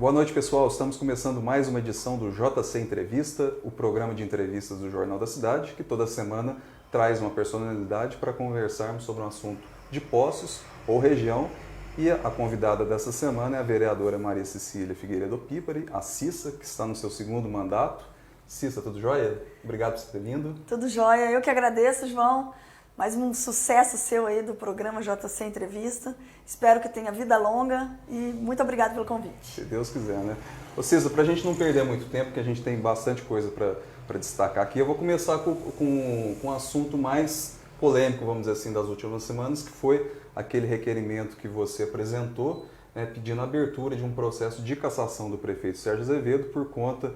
Boa noite, pessoal. Estamos começando mais uma edição do JC Entrevista, o programa de entrevistas do Jornal da Cidade, que toda semana traz uma personalidade para conversarmos sobre um assunto de Poços ou região. E a convidada dessa semana é a vereadora Maria Cecília Figueiredo Pípari, a Cissa, que está no seu segundo mandato. Cissa, tudo jóia? Obrigado por ter vindo. Tudo jóia. Eu que agradeço, João. Mais um sucesso seu aí do programa JC Entrevista. Espero que tenha vida longa e muito obrigado pelo convite. Se Deus quiser, né? Ô Cissa, para a gente não perder muito tempo, porque a gente tem bastante coisa para destacar aqui, eu vou começar com um assunto mais polêmico, vamos dizer assim, das últimas semanas, que foi aquele requerimento que você apresentou, né, pedindo a abertura de um processo de cassação do prefeito Sérgio Azevedo por conta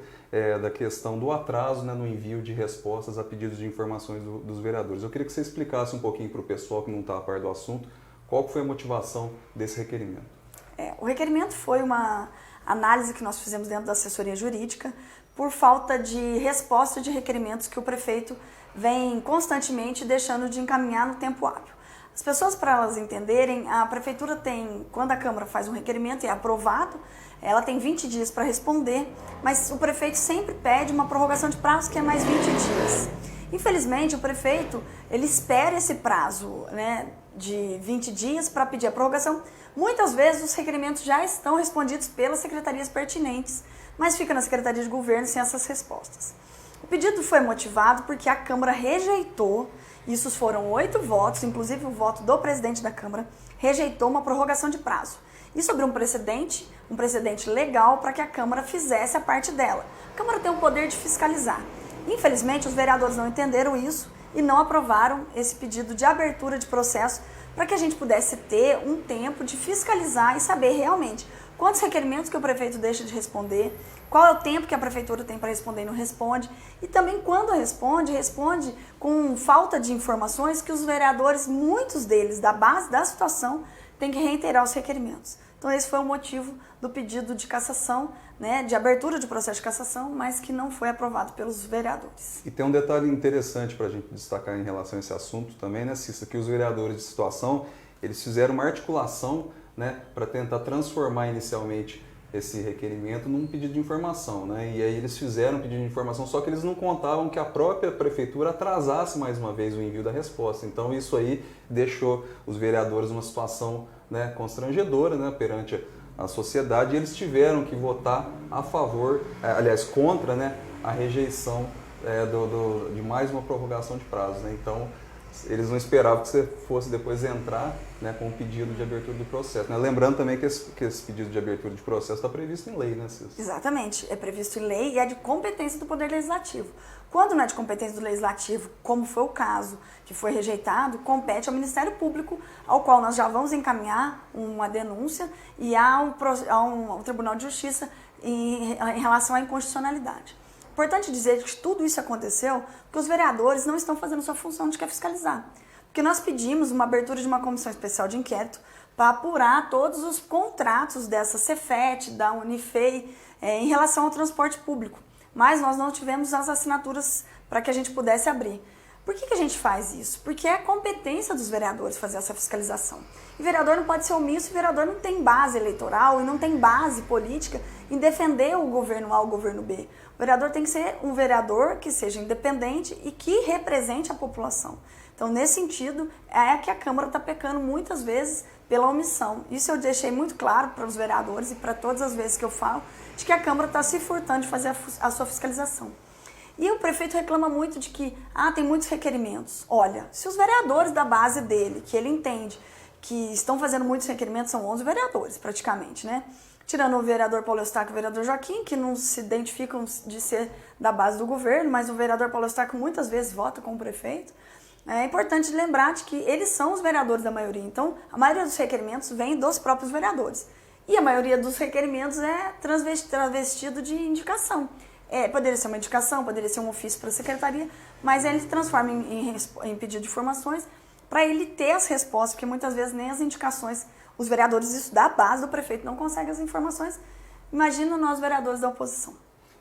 da questão do atraso, né, no envio de respostas a pedidos de informações dos vereadores. Eu queria que você explicasse um pouquinho para o pessoal que não está a par do assunto, qual foi a motivação desse requerimento. O requerimento foi uma análise que nós fizemos dentro da assessoria jurídica por falta de resposta de requerimentos que o prefeito vem constantemente deixando de encaminhar no tempo hábil. As pessoas, para elas entenderem, a prefeitura tem, quando a Câmara faz um requerimento e é aprovado, ela tem 20 dias para responder, mas o prefeito sempre pede uma prorrogação de prazo que é mais 20 dias. Infelizmente, o prefeito, ele espera esse prazo, né, de 20 dias para pedir a prorrogação. Muitas vezes os requerimentos já estão respondidos pelas secretarias pertinentes, mas fica na Secretaria de Governo sem essas respostas. O pedido foi motivado porque a Câmara rejeitou, isso foram 8 votos, inclusive o voto do presidente da Câmara, rejeitou uma prorrogação de prazo. Isso abriu um precedente legal para que a Câmara fizesse a parte dela. A Câmara tem o poder de fiscalizar. Infelizmente, os vereadores não entenderam isso e não aprovaram esse pedido de abertura de processo para que a gente pudesse ter um tempo de fiscalizar e saber realmente quantos requerimentos que o prefeito deixa de responder, qual é o tempo que a prefeitura tem para responder e não responde, e também quando responde com falta de informações que os vereadores, muitos deles da base da situação, têm que reiterar os requerimentos. Então esse foi o motivo do pedido de cassação, né, de abertura de processo de cassação, mas que não foi aprovado pelos vereadores. E tem um detalhe interessante para a gente destacar em relação a esse assunto também, né, Cissa, que os vereadores de situação, eles fizeram uma articulação, né, para tentar transformar inicialmente esse requerimento num pedido de informação, né? E aí eles fizeram um pedido de informação, só que eles não contavam que a própria prefeitura atrasasse mais uma vez o envio da resposta. Então isso aí deixou os vereadores numa situação, né, constrangedora, né, perante a sociedade, e eles tiveram que votar a favor, aliás, contra, né, a rejeição de mais uma prorrogação de prazo, né? Então eles não esperavam que você fosse depois entrar, né, com um pedido de abertura do processo, né? Lembrando também que esse pedido de abertura de processo está previsto em lei, né, Cícero? Exatamente, é previsto em lei e é de competência do Poder Legislativo. Quando não é de competência do Legislativo, como foi o caso que foi rejeitado, compete ao Ministério Público, ao qual nós já vamos encaminhar uma denúncia e ao Tribunal de Justiça em relação à inconstitucionalidade. Importante dizer que tudo isso aconteceu porque os vereadores não estão fazendo sua função de que é fiscalizar. Porque nós pedimos uma abertura de uma comissão especial de inquérito para apurar todos os contratos dessa Cefet, da Unifei, em relação ao transporte público. Mas nós não tivemos as assinaturas para que a gente pudesse abrir. Por que a gente faz isso? Porque é competência dos vereadores fazer essa fiscalização. E vereador não pode ser omisso, o vereador não tem base eleitoral e não tem base política em defender o governo A ou o governo B. O vereador tem que ser um vereador que seja independente e que represente a população. Então, nesse sentido, é que a Câmara está pecando muitas vezes pela omissão. Isso eu deixei muito claro para os vereadores e para todas as vezes que eu falo, de que a Câmara está se furtando de fazer a sua fiscalização. E o prefeito reclama muito de que, tem muitos requerimentos. Olha, se os vereadores da base dele, que ele entende que estão fazendo muitos requerimentos, são 11 vereadores praticamente, né? Tirando o vereador Paulo Eustáquio e o vereador Joaquim, que não se identificam de ser da base do governo, mas o vereador Paulo Eustáquio muitas vezes vota com o prefeito. É importante lembrar de que eles são os vereadores da maioria. Então, a maioria dos requerimentos vem dos próprios vereadores. E a maioria dos requerimentos é travestido de indicação. Poderia ser uma indicação, poderia ser um ofício para a secretaria, mas ele transforma em pedido de informações para ele ter as respostas, porque muitas vezes nem as indicações, os vereadores isso da base do prefeito não conseguem as informações. Imagina nós, vereadores da oposição.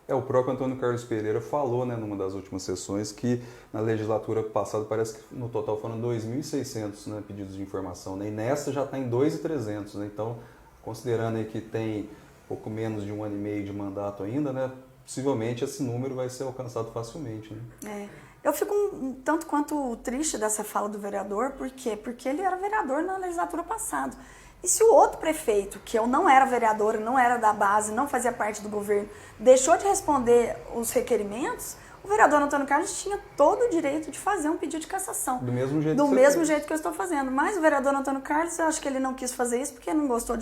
O próprio Antônio Carlos Pereira falou, né, numa das últimas sessões, que na legislatura passada parece que no total foram 2.600, né, pedidos de informação, né, e nessa já está em 2.300, né, então considerando aí que tem pouco menos de 1 ano e meio de mandato ainda, né? Possivelmente esse número vai ser alcançado facilmente, né? Eu fico um tanto quanto triste dessa fala do vereador, por quê? Porque ele era vereador na legislatura passada. E se o outro prefeito, que eu não era vereadora, não era da base, não fazia parte do governo, deixou de responder os requerimentos, o vereador Antônio Carlos tinha todo o direito de fazer um pedido de cassação. Do mesmo jeito do mesmo jeito que eu estou fazendo. Mas o vereador Antônio Carlos, eu acho que ele não quis fazer isso porque não gosta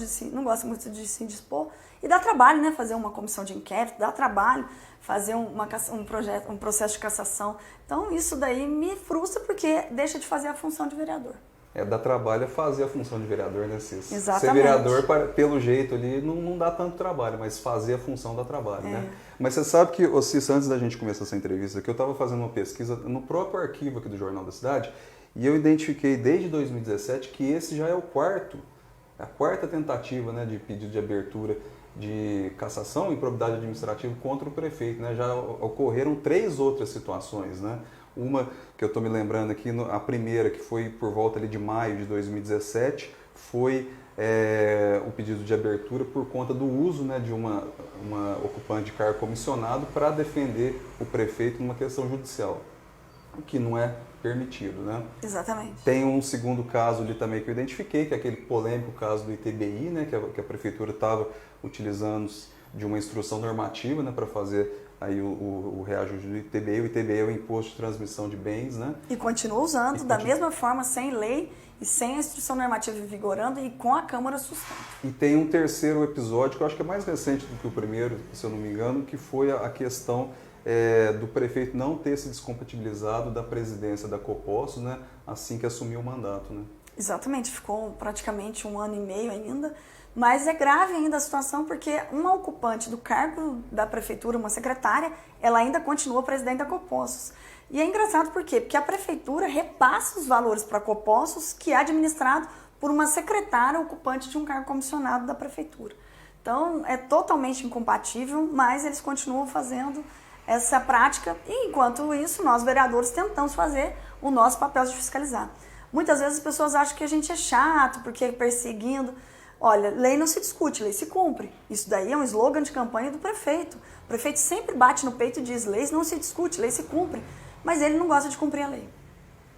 muito de se dispor. E dá trabalho, né? Fazer uma comissão de inquérito, dá trabalho fazer um processo de cassação. Então isso daí me frustra porque deixa de fazer a função de vereador. Dá trabalho fazer a função de vereador, né, Cícero? Exatamente. Ser vereador, pelo jeito ali, não dá tanto trabalho, mas fazer a função dá trabalho, né? Mas você sabe que, Cícero, antes da gente começar essa entrevista aqui, eu estava fazendo uma pesquisa no próprio arquivo aqui do Jornal da Cidade e eu identifiquei desde 2017 que esse já é a quarta tentativa, né, de pedido de abertura de cassação e improbidade administrativa contra o prefeito, né? Já ocorreram 3 outras situações, né? Uma que eu estou me lembrando aqui, a primeira, que foi por volta ali de maio de 2017, foi o pedido de abertura por conta do uso, né, de uma ocupante de cargo comissionado para defender o prefeito numa questão judicial, o que não é permitido, né? Exatamente. Tem um segundo caso ali também que eu identifiquei, que é aquele polêmico caso do ITBI, né, que a prefeitura estava utilizando de uma instrução normativa, né, para fazer aí o reajuste do ITBI. O ITBI é o Imposto de Transmissão de Bens, né? E continua usando da mesma forma, sem lei e sem a instrução normativa vigorando e com a Câmara sustenta. E tem um terceiro episódio, que eu acho que é mais recente do que o primeiro, se eu não me engano, que foi a questão do prefeito não ter se descompatibilizado da presidência da Copostos, né, assim que assumiu o mandato, né? Exatamente, ficou praticamente 1 ano e meio ainda, mas é grave ainda a situação porque uma ocupante do cargo da prefeitura, uma secretária, ela ainda continua presidente da Copostos. E é engraçado por quê? Porque a prefeitura repassa os valores para a Copostos, que é administrado por uma secretária ocupante de um cargo comissionado da prefeitura. Então, é totalmente incompatível, mas eles continuam fazendo essa prática e, enquanto isso, nós, vereadores, tentamos fazer o nosso papel de fiscalizar. Muitas vezes as pessoas acham que a gente é chato, porque é perseguindo. Olha, lei não se discute, lei se cumpre. Isso daí é um slogan de campanha do prefeito. O prefeito sempre bate no peito e diz, leis não se discute, lei se cumpre. Mas ele não gosta de cumprir a lei.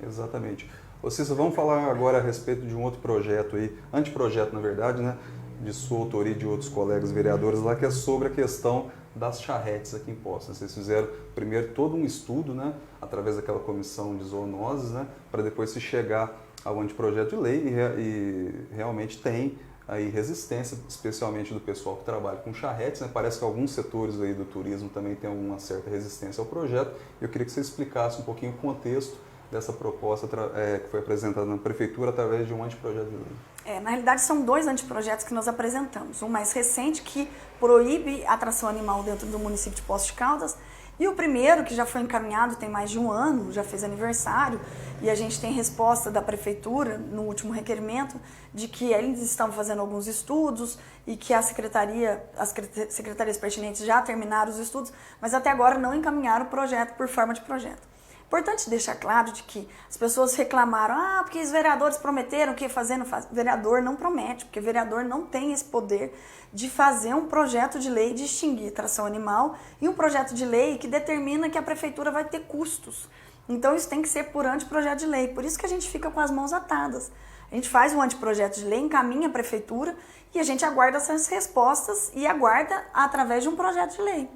Exatamente. Ô Cícero, vamos falar agora a respeito de um outro projeto aí, anteprojeto na verdade, né, de sua autoria e de outros colegas vereadores lá, que é sobre a questão das charretes aqui em Poços. Vocês fizeram primeiro todo um estudo, né, através daquela comissão de zoonoses, né, para depois se chegar ao anteprojeto de lei e realmente tem aí resistência, especialmente do pessoal que trabalha com charretes, né? Parece que alguns setores aí do turismo também têm uma certa resistência ao projeto. Eu queria que você explicasse um pouquinho o contexto dessa proposta que foi apresentada na prefeitura através de um anteprojeto de lei. Na realidade, são 2 anteprojetos que nós apresentamos. Um mais recente, que proíbe a atração animal dentro do município de Poços de Caldas, e o primeiro, que já foi encaminhado, tem mais de 1 ano, já fez aniversário, e a gente tem resposta da prefeitura no último requerimento de que eles estão fazendo alguns estudos e que as secretarias pertinentes já terminaram os estudos, mas até agora não encaminharam o projeto por forma de projeto. Importante deixar claro de que as pessoas reclamaram, porque os vereadores prometeram que ia fazer, não faz. Vereador não promete, porque vereador não tem esse poder de fazer um projeto de lei de extinguir tração animal e um projeto de lei que determina que a prefeitura vai ter custos. Então isso tem que ser por anteprojeto de lei, por isso que a gente fica com as mãos atadas. A gente faz um anteprojeto de lei, encaminha a prefeitura e a gente aguarda essas respostas e aguarda através de um projeto de lei.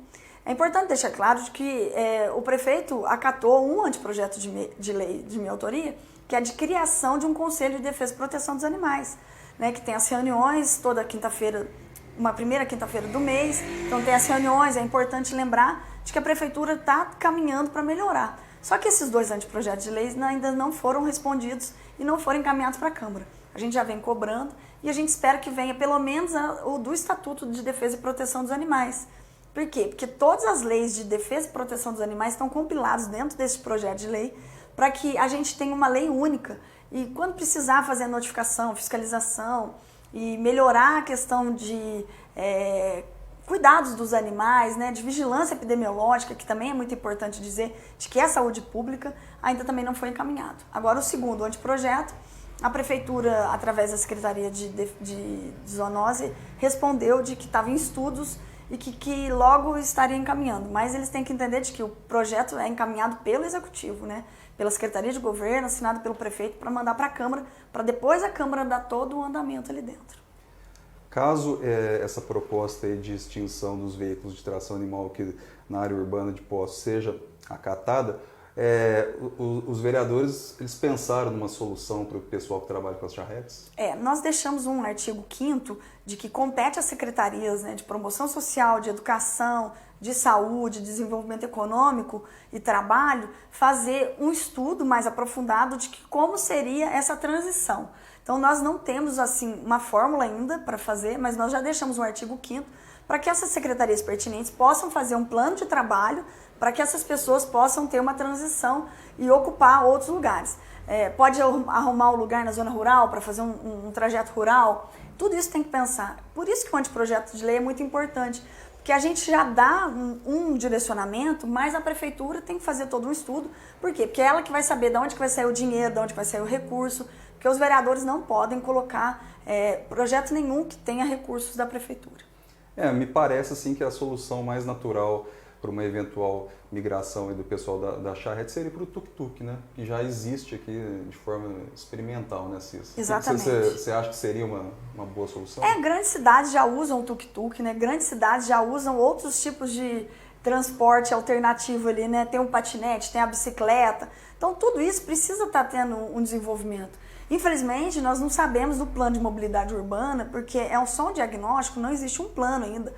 É importante deixar claro de que o prefeito acatou um anteprojeto de lei de minha autoria, que é a de criação de um Conselho de Defesa e Proteção dos Animais, né, que tem as reuniões toda quinta-feira, uma primeira quinta-feira do mês. Então tem as reuniões, é importante lembrar de que a prefeitura está caminhando para melhorar. Só que esses 2 anteprojetos de lei ainda não foram respondidos e não foram encaminhados para a Câmara. A gente já vem cobrando e a gente espera que venha pelo menos o do Estatuto de Defesa e Proteção dos Animais. Por quê? Porque todas as leis de defesa e proteção dos animais estão compiladas dentro desse projeto de lei para que a gente tenha uma lei única e quando precisar fazer notificação, fiscalização e melhorar a questão de cuidados dos animais, né, de vigilância epidemiológica, que também é muito importante dizer, de que é saúde pública, ainda também não foi encaminhado. Agora o segundo anteprojeto A prefeitura, através da Secretaria de Zoonose, respondeu de que estava em estudos e que logo estaria encaminhando. Mas eles têm que entender de que o projeto é encaminhado pelo Executivo, né? Pela Secretaria de Governo, assinado pelo prefeito, para mandar para a Câmara, para depois a Câmara dar todo o andamento ali dentro. Caso essa proposta aí de extinção dos veículos de tração animal aqui na área urbana de Poços seja acatada, os vereadores eles pensaram numa solução para o pessoal que trabalha com as charretes? Nós deixamos um artigo 5º de que compete às secretarias, né, de promoção social, de educação, de saúde, desenvolvimento econômico e trabalho, fazer um estudo mais aprofundado de que como seria essa transição. Então nós não temos assim uma fórmula ainda para fazer, mas nós já deixamos um artigo 5º para que essas secretarias pertinentes possam fazer um plano de trabalho para que essas pessoas possam ter uma transição e ocupar outros lugares. Pode arrumar um lugar na zona rural para fazer um trajeto rural, tudo isso tem que pensar. Por isso que o anteprojeto de lei é muito importante, porque a gente já dá um direcionamento, mas a prefeitura tem que fazer todo um estudo. Por quê? Porque é ela que vai saber de onde que vai sair o dinheiro, de onde que vai sair o recurso, porque os vereadores não podem colocar projeto nenhum que tenha recursos da prefeitura. Me parece assim que a solução mais natural para uma eventual migração aí do pessoal da charrete seria para o tuk-tuk, né? Que já existe aqui de forma experimental, né, Cissa? Exatamente. Você acha que seria uma boa solução? Grandes cidades já usam o tuk-tuk, né? Grandes cidades já usam outros tipos de transporte alternativo ali, né? Tem um patinete, tem a bicicleta. Então, tudo isso precisa estar tendo um desenvolvimento. Infelizmente, nós não sabemos do plano de mobilidade urbana, porque é só um diagnóstico, não existe um plano ainda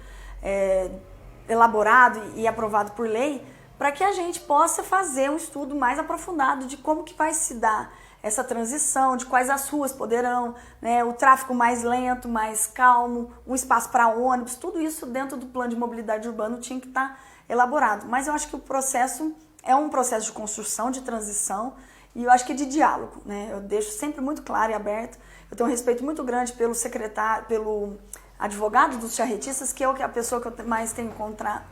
elaborado e aprovado por lei, para que a gente possa fazer um estudo mais aprofundado de como que vai se dar essa transição, de quais as ruas poderão, né, o tráfego mais lento, mais calmo, um espaço para ônibus, tudo isso dentro do plano de mobilidade urbana tinha que estar elaborado. Mas eu acho que o processo é um processo de construção, de transição, e eu acho que de diálogo, né? Eu deixo sempre muito claro e aberto. Eu tenho um respeito muito grande pelo secretário, pelo advogado dos charretistas, que é a pessoa que eu mais tenho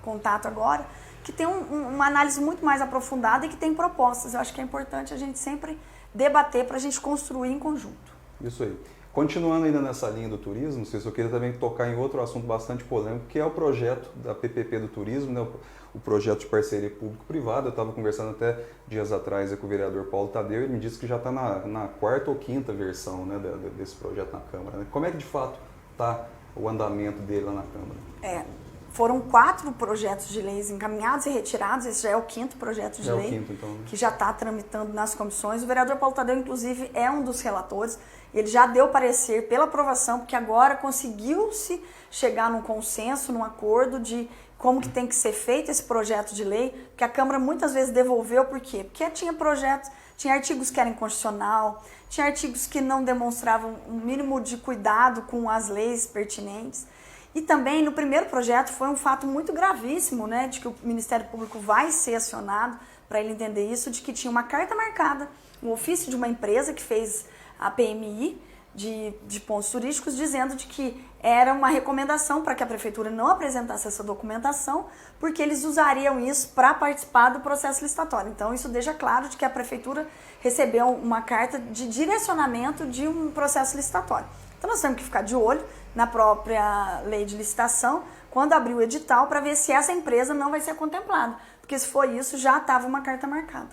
contato agora, que tem uma análise muito mais aprofundada e que tem propostas. Eu acho que é importante a gente sempre debater para a gente construir em conjunto. Isso aí. Continuando ainda nessa linha do turismo, eu queria também tocar em outro assunto bastante polêmico, que é o projeto da PPP do turismo, né? O projeto de parceria público-privada. Eu estava conversando até dias atrás com o vereador Paulo Tadeu e ele me disse que já está na 4ª ou 5ª versão, né, desse projeto na Câmara, né? Como é que de fato está o andamento dele lá na Câmara? Foram 4 projetos de leis encaminhados e retirados, esse já é o 5º projeto de lei, então, né? Que já está tramitando nas comissões. O vereador Paulo Tadeu, inclusive, é um dos relatores. Ele já deu parecer pela aprovação, porque agora conseguiu-se chegar num consenso, num acordo de como que tem que ser feito esse projeto de lei, que a Câmara muitas vezes devolveu. Por quê? Porque tinha projetos, tinha artigos que eram inconstitucional, tinha artigos que não demonstravam um mínimo de cuidado com as leis pertinentes. E também no primeiro projeto foi um fato muito gravíssimo, né, de que o Ministério Público vai ser acionado para ele entender isso, de que tinha uma carta marcada, um ofício de uma empresa que fez a PMI de pontos turísticos, dizendo de que era uma recomendação para que a prefeitura não apresentasse essa documentação, porque eles usariam isso para participar do processo licitatório. Então isso deixa claro de que a prefeitura recebeu uma carta de direcionamento de um processo licitatório. Então nós temos que ficar de olho na própria lei de licitação, quando abrir o edital, para ver se essa empresa não vai ser contemplada, porque se for isso, já estava uma carta marcada.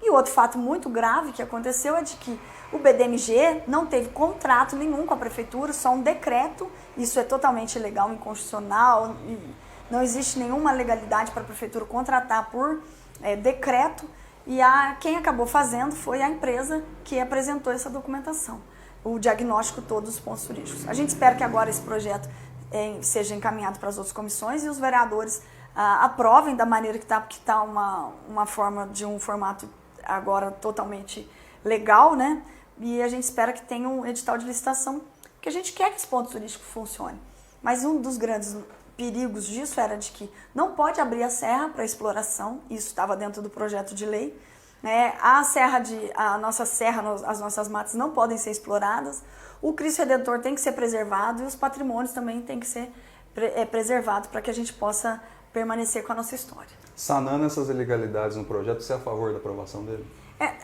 E outro fato muito grave que aconteceu é de que o BDMG não teve contrato nenhum com a prefeitura, só um decreto. Isso é totalmente ilegal, inconstitucional, não existe nenhuma legalidade para a prefeitura contratar por decreto, e quem acabou fazendo foi a empresa que apresentou essa documentação, o diagnóstico todos os pontos turísticos. A gente espera que agora esse projeto seja encaminhado para as outras comissões e os vereadores aprovem da maneira que está, porque está uma forma de um formato agora totalmente legal, né? E a gente espera que tenha um edital de licitação, porque a gente quer que esse ponto turístico funcione. Mas um dos grandes perigos disso era de que não pode abrir a serra para exploração, isso estava dentro do projeto de lei, né? A nossa serra, as nossas matas não podem ser exploradas, o Cristo Redentor tem que ser preservado e os patrimônios também têm que ser preservados para que a gente possa permanecer com a nossa história. Sanando essas ilegalidades no projeto, você é a favor da aprovação dele?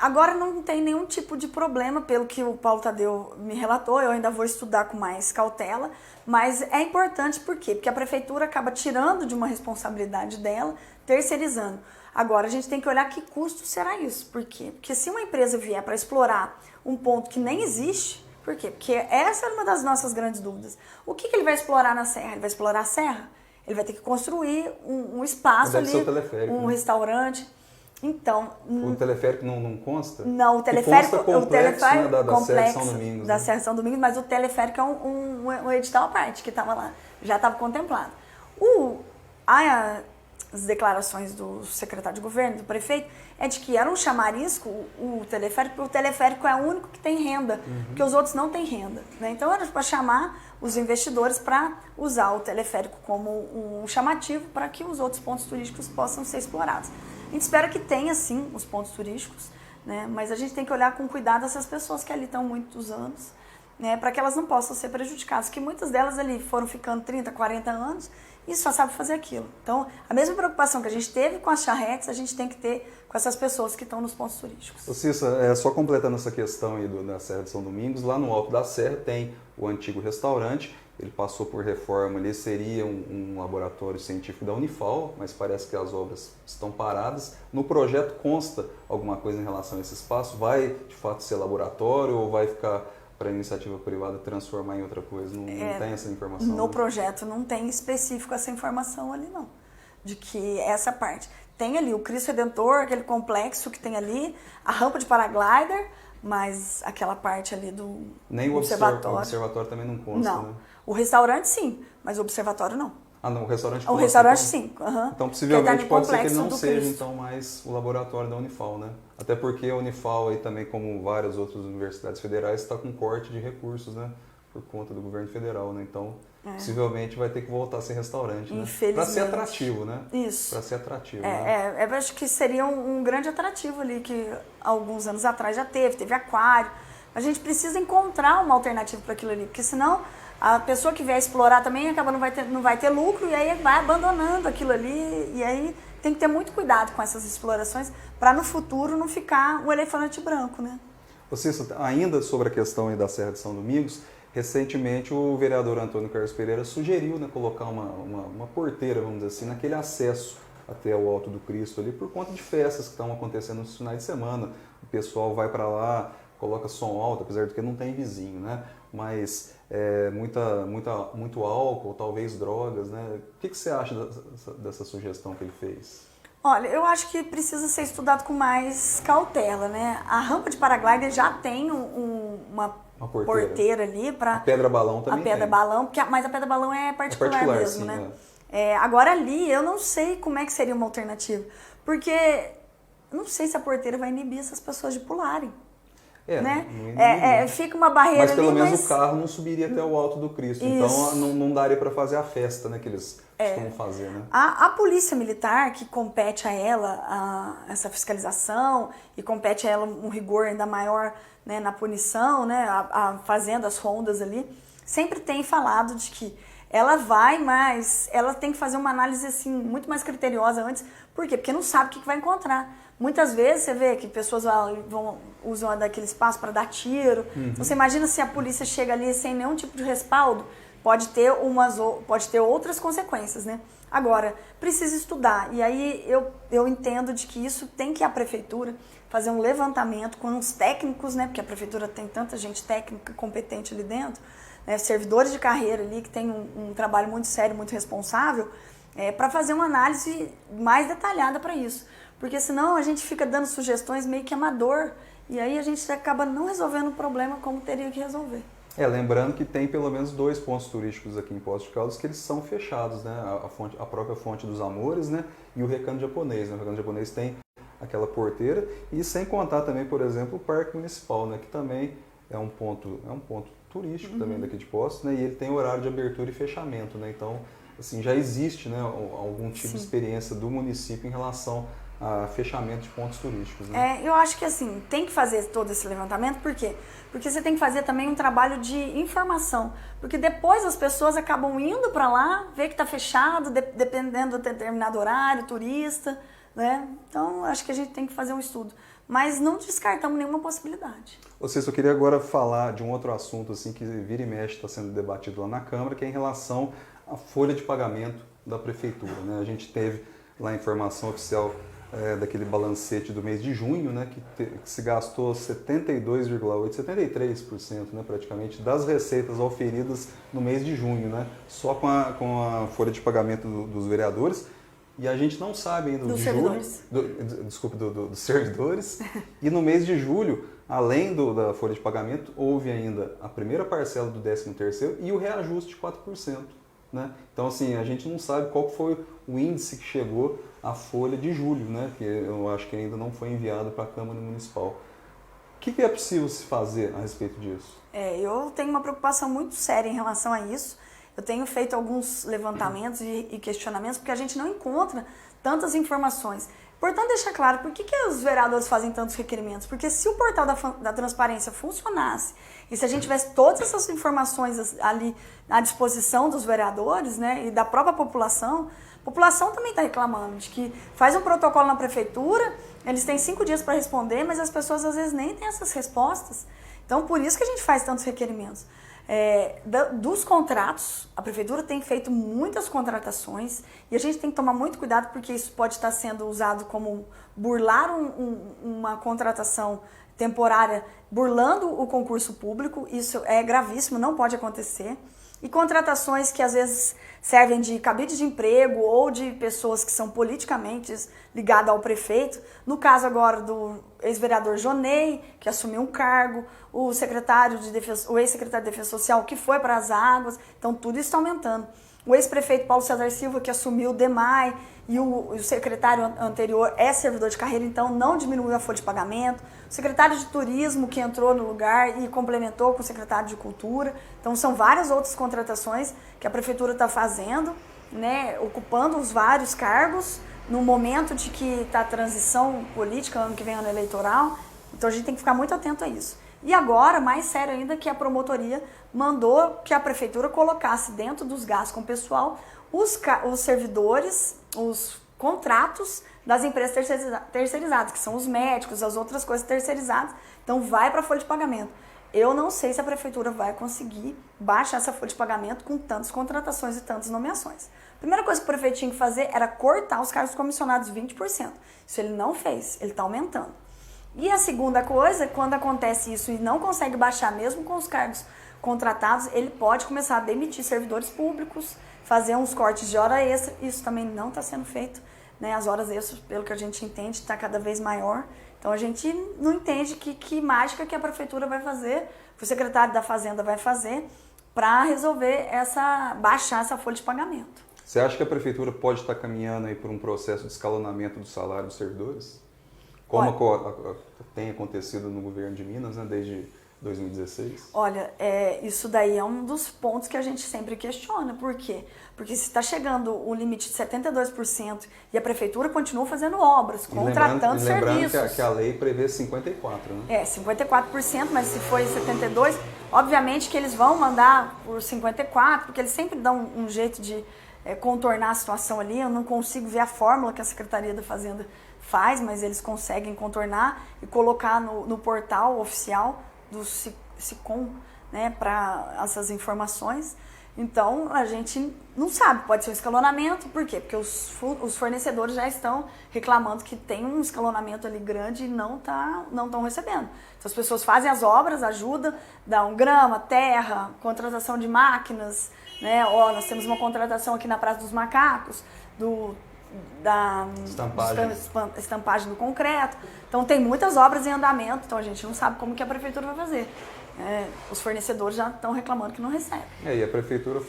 Agora não tem nenhum tipo de problema, pelo que o Paulo Tadeu me relatou, eu ainda vou estudar com mais cautela, mas é importante por quê? Porque a prefeitura acaba tirando de uma responsabilidade dela, terceirizando. Agora a gente tem que olhar que custo será isso. Por quê? Porque se uma empresa vier para explorar um ponto que nem existe, por quê? Porque essa era uma das nossas grandes dúvidas. O que ele vai explorar na serra? Ele vai explorar a serra? Ele vai ter que construir um espaço ali, um restaurante. Então, o teleférico não consta? Não, o teleférico, consta complexo, né, da complexo Serra de São Domingos. Da Serra de São Domingos, mas o teleférico é um edital à parte que estava lá, já estava contemplado. As declarações do secretário de governo, do prefeito, é de que era um chamarisco o teleférico, porque o teleférico é o único que tem renda, porque os outros não têm renda. Né? Então era para chamar os investidores para usar o teleférico como um chamativo para que os outros pontos turísticos possam ser explorados. A gente espera que tenha, sim, os pontos turísticos, né? Mas a gente tem que olhar com cuidado essas pessoas que ali estão muitos anos, né? Para que elas não possam ser prejudicadas, que muitas delas ali foram ficando 30, 40 anos e só sabem fazer aquilo. Então, a mesma preocupação que a gente teve com as charretes, a gente tem que ter com essas pessoas que estão nos pontos turísticos. Ô Cissa, só completando essa questão aí da Serra de São Domingos, lá no alto da serra tem o antigo restaurante. Ele passou por reforma, ele seria um laboratório científico da Unifal, mas parece que as obras estão paradas. No projeto consta alguma coisa em relação a esse espaço? Vai de fato ser laboratório ou vai ficar para a iniciativa privada transformar em outra coisa? Não tem essa informação? No projeto não tem específico essa informação ali não, de que essa parte. Tem ali o Cristo Redentor, aquele complexo que tem ali, a rampa de paraglider, mas aquela parte ali do nem observatório. O observatório também não consta, não. Né? O restaurante sim, mas o observatório não. Ah, não, o restaurante consta. O restaurante sim. Uhum. Então, possivelmente pode ser que ele não seja então mais o laboratório da Unifal, né? Até porque a Unifal, aí, também como várias outras universidades federais, está com corte de recursos, né? Por conta do governo federal, né? Então, possivelmente vai ter que voltar a ser restaurante, né? Para ser atrativo, né? Isso. Para ser atrativo, né? Eu acho que seria um grande atrativo ali, que alguns anos atrás já teve aquário. A gente precisa encontrar uma alternativa para aquilo ali, porque senão a pessoa que vier explorar também acaba não vai ter lucro e aí vai abandonando aquilo ali. E aí tem que ter muito cuidado com essas explorações para no futuro não ficar um elefante branco, né? Cissa, ainda sobre a questão aí da Serra de São Domingos, recentemente o vereador Antônio Carlos Pereira sugeriu, né, colocar uma porteira, vamos dizer assim, naquele acesso até o Alto do Cristo ali, por conta de festas que estão acontecendo nos finais de semana. O pessoal vai para lá, coloca som alto, apesar de que não tem vizinho, né? Mas muito álcool, talvez drogas, né? O que você acha dessa sugestão que ele fez? Olha, eu acho que precisa ser estudado com mais cautela, né? A rampa de paraglider já tem uma porteira ali para... A pedra-balão também tem. A pedra-balão, mas a pedra-balão é particular mesmo, sim, né? Agora ali, eu não sei como é que seria uma alternativa, porque eu não sei se a porteira vai inibir essas pessoas de pularem. Né? Fica uma barreira ali, mas pelo menos o carro não subiria até o Alto do Cristo. Isso. Então não daria para fazer a festa, né, que eles costumam fazer, né? A polícia militar, que compete a ela essa fiscalização e compete a ela um rigor ainda maior, né, na punição, né, fazendo as rondas ali, sempre tem falado de que ela vai, mas ela tem que fazer uma análise assim, muito mais criteriosa antes. Por quê? Porque não sabe o que vai encontrar. Muitas vezes você vê que pessoas usam daquele espaço para dar tiro. Uhum. Então, você imagina se a polícia chega ali sem nenhum tipo de respaldo, pode ter outras consequências, né? Agora, precisa estudar. E aí eu entendo de que isso tem que a prefeitura fazer um levantamento com uns técnicos, né? Porque a prefeitura tem tanta gente técnica competente ali dentro, né? Servidores de carreira ali que tem um trabalho muito sério, muito responsável, para fazer uma análise mais detalhada para isso. Porque senão a gente fica dando sugestões meio que amador e aí a gente acaba não resolvendo o problema como teria que resolver. Lembrando que tem pelo menos 2 pontos turísticos aqui em Poços de Caldas que eles são fechados, né? A própria Fonte dos Amores, né? E o Recanto Japonês, né? O Recanto Japonês tem aquela porteira e sem contar também, por exemplo, o Parque Municipal, né? Que também é um ponto turístico também daqui de Poços, né? E ele tem horário de abertura e fechamento, né? Então, assim, já existe, né, algum tipo de experiência do município em relação a fechamento de pontos turísticos, né? Eu acho que assim, tem que fazer todo esse levantamento, por quê? Porque você tem que fazer também um trabalho de informação, porque depois as pessoas acabam indo para lá, ver que está fechado, dependendo de determinado horário, turista, né? Então, acho que a gente tem que fazer um estudo. mas não descartamos nenhuma possibilidade. Eu queria agora falar de um outro assunto assim que vira e mexe está sendo debatido lá na Câmara, que é em relação à folha de pagamento da Prefeitura, né? A gente teve lá a informação oficial daquele balancete do mês de junho, né, que se gastou 72,8%, 73%, né, praticamente, das receitas auferidas no mês de junho, né, só com a folha de pagamento dos vereadores. E a gente não sabe ainda dos servidores. Dos servidores. E no mês de julho, além da folha de pagamento, houve ainda a primeira parcela do 13º e o reajuste de 4%. Né? Então, assim, a gente não sabe qual foi o índice que chegou à folha de julho, né? Que eu acho que ainda não foi enviado para a Câmara Municipal. O que é possível se fazer a respeito disso? Eu tenho uma preocupação muito séria em relação a isso. Eu tenho feito alguns levantamentos e questionamentos porque a gente não encontra tantas informações. Importante deixar claro, por que os vereadores fazem tantos requerimentos? Porque se o portal da transparência funcionasse e se a gente tivesse todas essas informações ali à disposição dos vereadores, né, e da própria população, a população também está reclamando de que faz um protocolo na prefeitura, eles têm 5 dias para responder, mas as pessoas às vezes nem têm essas respostas. Então, por isso que a gente faz tantos requerimentos. Dos contratos, a prefeitura tem feito muitas contratações e a gente tem que tomar muito cuidado porque isso pode estar sendo usado como burlar uma contratação temporária, burlando o concurso público. Isso é gravíssimo, não pode acontecer. E contratações que às vezes servem de cabide de emprego ou de pessoas que são politicamente ligadas ao prefeito. No caso agora do ex-vereador Jonei, que assumiu um cargo, o ex-secretário de Defesa Social que foi para as águas. Então tudo isso está aumentando. O ex-prefeito Paulo César Silva, que assumiu o DEMAI, e o secretário anterior é servidor de carreira, então não diminuiu a folha de pagamento. O secretário de Turismo, que entrou no lugar e complementou com o secretário de Cultura. Então são várias outras contratações que a prefeitura está fazendo, né, ocupando os vários cargos no momento de que está a transição política, ano que vem ano eleitoral. Então a gente tem que ficar muito atento a isso. E agora, mais sério ainda, que a promotoria mandou que a prefeitura colocasse dentro dos gastos com o pessoal os servidores, os contratos das empresas terceirizadas, que são os médicos, as outras coisas terceirizadas. Então vai para a folha de pagamento. Eu não sei se a prefeitura vai conseguir baixar essa folha de pagamento com tantas contratações e tantas nomeações. A primeira coisa que o prefeito tinha que fazer era cortar os cargos comissionados 20%. Isso ele não fez, ele está aumentando. E a segunda coisa, quando acontece isso e não consegue baixar mesmo com os cargos contratados, ele pode começar a demitir servidores públicos, fazer uns cortes de hora extra. Isso também não está sendo feito, né? As horas extras, pelo que a gente entende, está cada vez maior. Então a gente não entende que mágica que a prefeitura vai fazer, que o secretário da Fazenda vai fazer para resolver baixar essa folha de pagamento. Você acha que a prefeitura pode estar caminhando aí por um processo de escalonamento do salário dos servidores? Como tem acontecido no governo de Minas, né, desde 2016? Olha, isso daí é um dos pontos que a gente sempre questiona. Por quê? Porque se está chegando o limite de 72% e a prefeitura continua fazendo obras, contratando serviços. Lembrando que a lei prevê 54%, né? 54%, mas se foi 72%, obviamente que eles vão mandar por 54%, porque eles sempre dão um jeito de contornar a situação ali. Eu não consigo ver a fórmula que a Secretaria da Fazenda faz, mas eles conseguem contornar e colocar no portal oficial do SICOM, né, para essas informações. Então, a gente não sabe, pode ser um escalonamento, por quê? Porque os fornecedores já estão reclamando que tem um escalonamento ali grande e não estão recebendo. Então, as pessoas fazem as obras, ajudam, dão grama, terra, contratação de máquinas, né? Nós temos uma contratação aqui na Praça dos Macacos, da estampagem do concreto. Então tem muitas obras em andamento, então a gente não sabe como que a prefeitura vai fazer. Os fornecedores já estão reclamando que não recebem. E a prefeitura,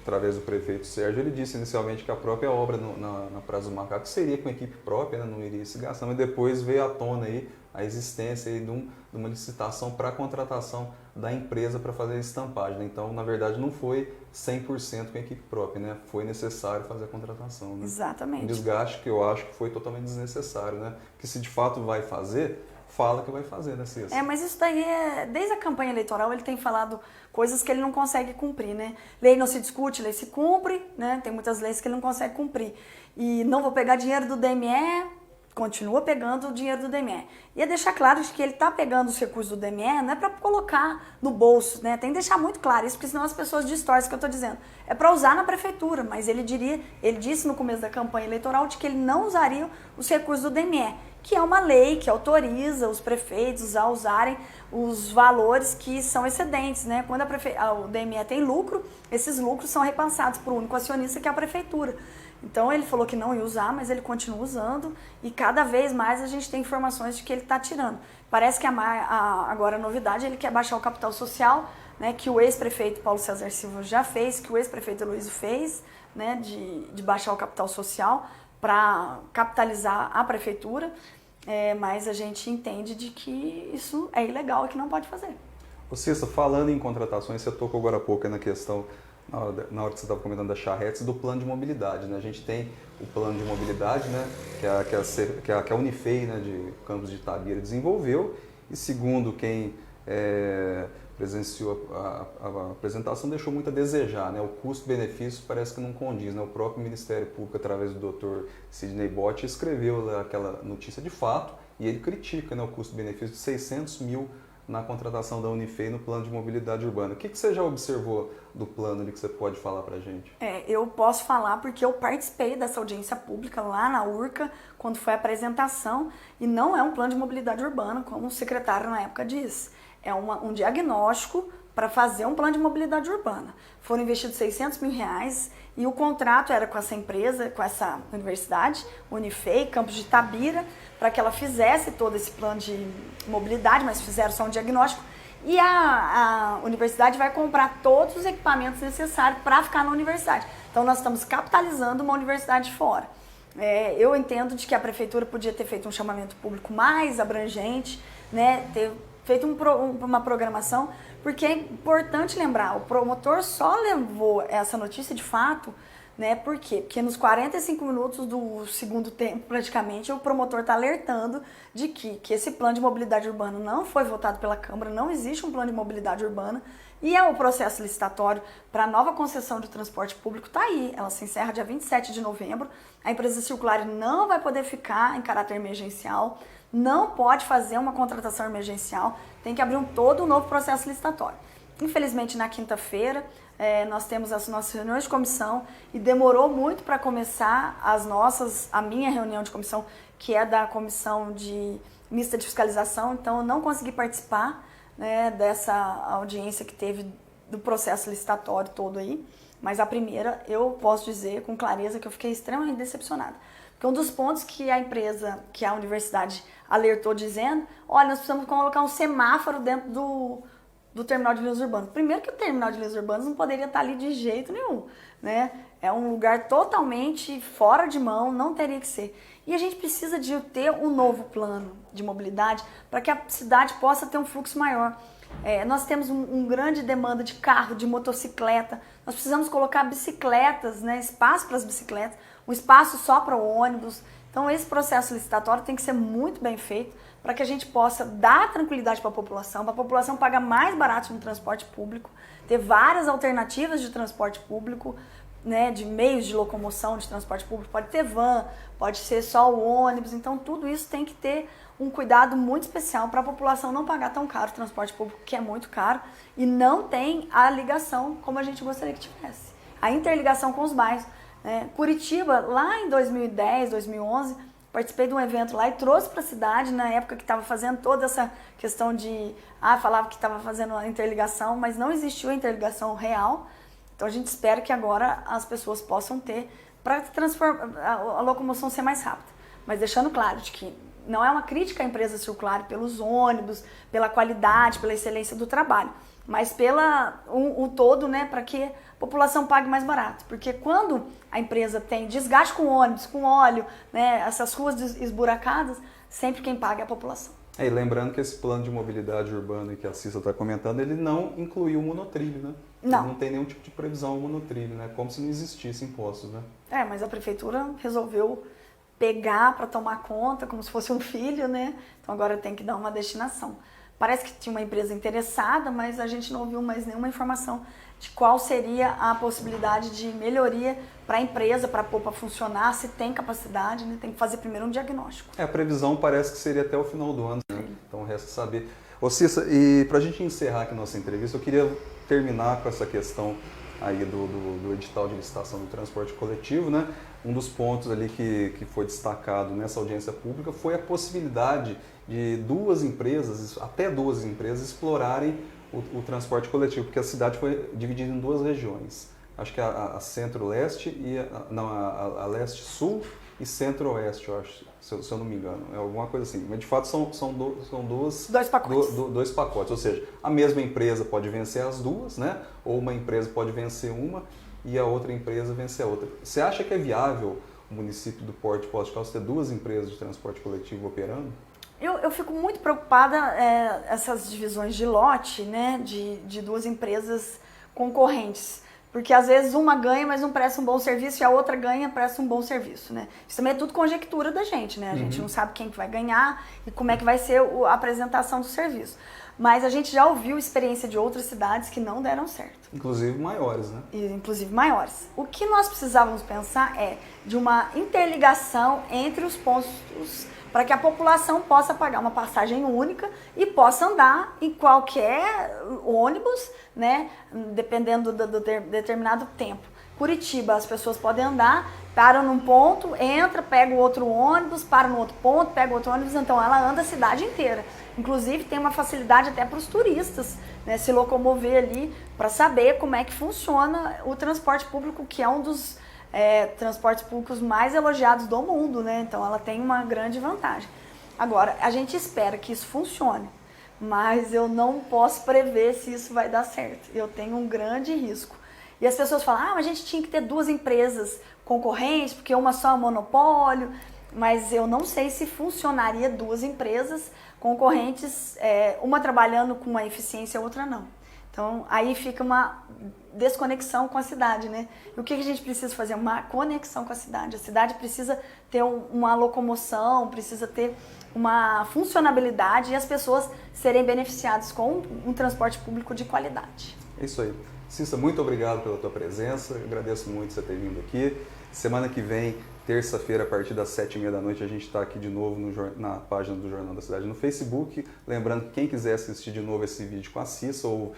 através do prefeito Sérgio, ele disse inicialmente que a própria obra na Praça do Macaco seria com equipe própria, né, não iria se gastar, mas depois veio à tona aí a existência aí de uma licitação para a contratação da empresa para fazer a estampagem, né? Então, na verdade, não foi 100% com a equipe própria, né? Foi necessário fazer a contratação, né? Exatamente. Um desgaste que eu acho que foi totalmente desnecessário, né? Que se de fato vai fazer, fala que vai fazer, né, Cícero? Mas isso daí desde a campanha eleitoral ele tem falado coisas que ele não consegue cumprir, né? Lei não se discute, lei se cumpre, né? Tem muitas leis que ele não consegue cumprir. E não vou pegar dinheiro do DME, continua pegando o dinheiro do DME. E é deixar claro de que ele está pegando os recursos do DME, não é para colocar no bolso, né? Tem que deixar muito claro isso, porque senão as pessoas distorcem o que eu estou dizendo. É para usar na prefeitura, mas ele disse no começo da campanha eleitoral de que ele não usaria os recursos do DME, que é uma lei que autoriza os prefeitos a usarem os valores que são excedentes, né? Quando o DME tem lucro, esses lucros são repassados para o único acionista, que é a prefeitura. Então ele falou que não ia usar, mas ele continua usando e cada vez mais a gente tem informações de que ele está tirando. Parece que agora a novidade, ele quer baixar o capital social, né, que o ex-prefeito Paulo César Silva já fez, que o ex-prefeito Luiz fez, né, de baixar o capital social para capitalizar a prefeitura, mas a gente entende de que isso é ilegal e que não pode fazer. Ô Cissa, falando em contratações, você tocou agora há pouco na questão, na hora que você estava comentando das charretes, do plano de mobilidade, né? A gente tem o plano de mobilidade, né, que a Unifei, né, de Campos de Itabira desenvolveu, e segundo quem presenciou a apresentação, deixou muito a desejar, né? O custo-benefício parece que não condiz, né? O próprio Ministério Público, através do Dr. Sidney Bott, escreveu aquela notícia de fato e ele critica, né, o custo-benefício de 600 mil na contratação da Unifei no plano de mobilidade urbana. O que você já observou do plano ali que você pode falar para a gente? Eu posso falar porque eu participei dessa audiência pública lá na URCA, quando foi a apresentação, e não é um plano de mobilidade urbana, como o secretário na época disse. É um diagnóstico para fazer um plano de mobilidade urbana. Foram investidos 600 mil reais e o contrato era com essa empresa, com essa universidade, Unifei, Campos de Itabira, para que ela fizesse todo esse plano de mobilidade, mas fizeram só um diagnóstico. E a universidade vai comprar todos os equipamentos necessários para ficar na universidade. Então nós estamos capitalizando uma universidade fora. Eu entendo de que a prefeitura podia ter feito um chamamento público mais abrangente, né, ter feito uma programação, porque é importante lembrar, o promotor só levou essa notícia de fato, né? Por quê? Porque nos 45 minutos do segundo tempo, praticamente, o promotor está alertando de que esse plano de mobilidade urbana não foi votado pela Câmara, não existe um plano de mobilidade urbana, e o processo licitatório para a nova concessão de transporte público está aí, ela se encerra dia 27 de novembro, a empresa Circular não vai poder ficar em caráter emergencial, não pode fazer uma contratação emergencial, tem que abrir todo um novo processo licitatório. Infelizmente, na quinta-feira, nós temos as nossas reuniões de comissão e demorou muito para começar a minha reunião de comissão, que é da comissão mista de fiscalização, então eu não consegui participar, né, dessa audiência que teve do processo licitatório todo aí, mas a primeira eu posso dizer com clareza que eu fiquei extremamente decepcionada. Porque um dos pontos que a universidade alertou dizendo, olha, nós precisamos colocar um semáforo dentro do terminal de linhas urbanas. Primeiro que o terminal de linhas urbanas não poderia estar ali de jeito nenhum, né? É um lugar totalmente fora de mão, não teria que ser. E a gente precisa de ter um novo plano de mobilidade para que a cidade possa ter um fluxo maior. Nós temos uma grande demanda de carro, de motocicleta, nós precisamos colocar bicicletas, né, espaço para as bicicletas, um espaço só para o ônibus. Então esse processo licitatório tem que ser muito bem feito para que a gente possa dar tranquilidade para a população pagar mais barato no transporte público, ter várias alternativas de transporte público, né, de meios de locomoção de transporte público, pode ter van, pode ser só o ônibus, então tudo isso tem que ter um cuidado muito especial para a população não pagar tão caro o transporte público, que é muito caro, e não tem a ligação como a gente gostaria que tivesse, a interligação com os bairros. Curitiba, lá em 2010, 2011, participei de um evento lá e trouxe para a cidade, na época que estava fazendo toda essa questão falava que estava fazendo a interligação, mas não existiu a interligação real. Então a gente espera que agora as pessoas possam ter, para a locomoção ser mais rápida. Mas deixando claro de que não é uma crítica à empresa Circular pelos ônibus, pela qualidade, pela excelência do trabalho, mas o todo, né, para que a população pague mais barato. Porque quando a empresa tem desgaste com ônibus, com óleo, né, essas ruas esburacadas, sempre quem paga é a população. E lembrando que esse plano de mobilidade urbana que a Cissa está comentando, ele não incluiu o monotrilho, né? Não. Não tem nenhum tipo de previsão ao monotrilho, né? Como se não existisse impostos, né? Mas a prefeitura resolveu pegar para tomar conta, como se fosse um filho, né? Então agora tem que dar uma destinação. Parece que tinha uma empresa interessada, mas a gente não ouviu mais nenhuma informação de qual seria a possibilidade de melhoria para a empresa, para pôr para funcionar, se tem capacidade, né? Tem que fazer primeiro um diagnóstico. A previsão parece que seria até o final do ano, né? Então resta saber. Ô Cissa, e para a gente encerrar aqui a nossa entrevista, eu queria terminar com essa questão aí do edital de licitação do transporte coletivo, né? Um dos pontos ali que foi destacado nessa audiência pública foi a possibilidade de até duas empresas explorarem o transporte coletivo, porque a cidade foi dividida em duas regiões. Acho que a Centro-Leste e a Leste-Sul e Centro-Oeste, eu acho, se eu não me engano. É alguma coisa assim. Mas de fato são Dois pacotes. Dois pacotes. Ou seja, a mesma empresa pode vencer as duas, né? Ou uma empresa pode vencer uma e a outra empresa vencer a outra. Você acha que é viável o município do Porto de Poços de Caldas ter duas empresas de transporte coletivo operando? Eu fico muito preocupada essas divisões de lote, né, de duas empresas concorrentes. Porque às vezes uma ganha, mas não presta um bom serviço, e a outra ganha, presta um bom serviço, né? Isso também é tudo conjectura da gente, né? A gente não sabe quem que vai ganhar e como é que vai ser a apresentação do serviço. Mas a gente já ouviu experiência de outras cidades que não deram certo. Inclusive maiores, né? Inclusive maiores. O que nós precisávamos pensar é de uma interligação entre os postos para que a população possa pagar uma passagem única e possa andar em qualquer ônibus, né, dependendo do determinado tempo. Curitiba, as pessoas podem andar, param num ponto, entra, pega o outro ônibus, para no outro ponto, pega o outro ônibus, então ela anda a cidade inteira. Inclusive tem uma facilidade até para os turistas, né, se locomover ali para saber como é que funciona o transporte público, que é um dos transportes públicos mais elogiados do mundo, né? Então ela tem uma grande vantagem. Agora, a gente espera que isso funcione, mas eu não posso prever se isso vai dar certo. Eu tenho um grande risco. E as pessoas falam, mas a gente tinha que ter duas empresas concorrentes, porque uma só é um monopólio, mas eu não sei se funcionaria duas empresas concorrentes, uma trabalhando com uma eficiência e a outra não. Então, aí fica uma desconexão com a cidade, né? E o que a gente precisa fazer? Uma conexão com a cidade. A cidade precisa ter uma locomoção, precisa ter uma funcionabilidade e as pessoas serem beneficiadas com um transporte público de qualidade. É isso aí. Cissa, muito obrigado pela tua presença. Eu agradeço muito você ter vindo aqui. Semana que vem, terça-feira, a partir das 7h30 da noite, a gente está aqui de novo na página do Jornal da Cidade no Facebook. Lembrando que quem quiser assistir de novo esse vídeo com a Cissa ou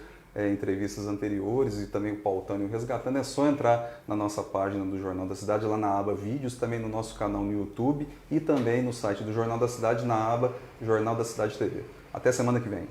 entrevistas anteriores e também o Pautando e o Resgatando, é só entrar na nossa página do Jornal da Cidade, lá na aba Vídeos, também no nosso canal no YouTube e também no site do Jornal da Cidade, na aba Jornal da Cidade TV. Até semana que vem.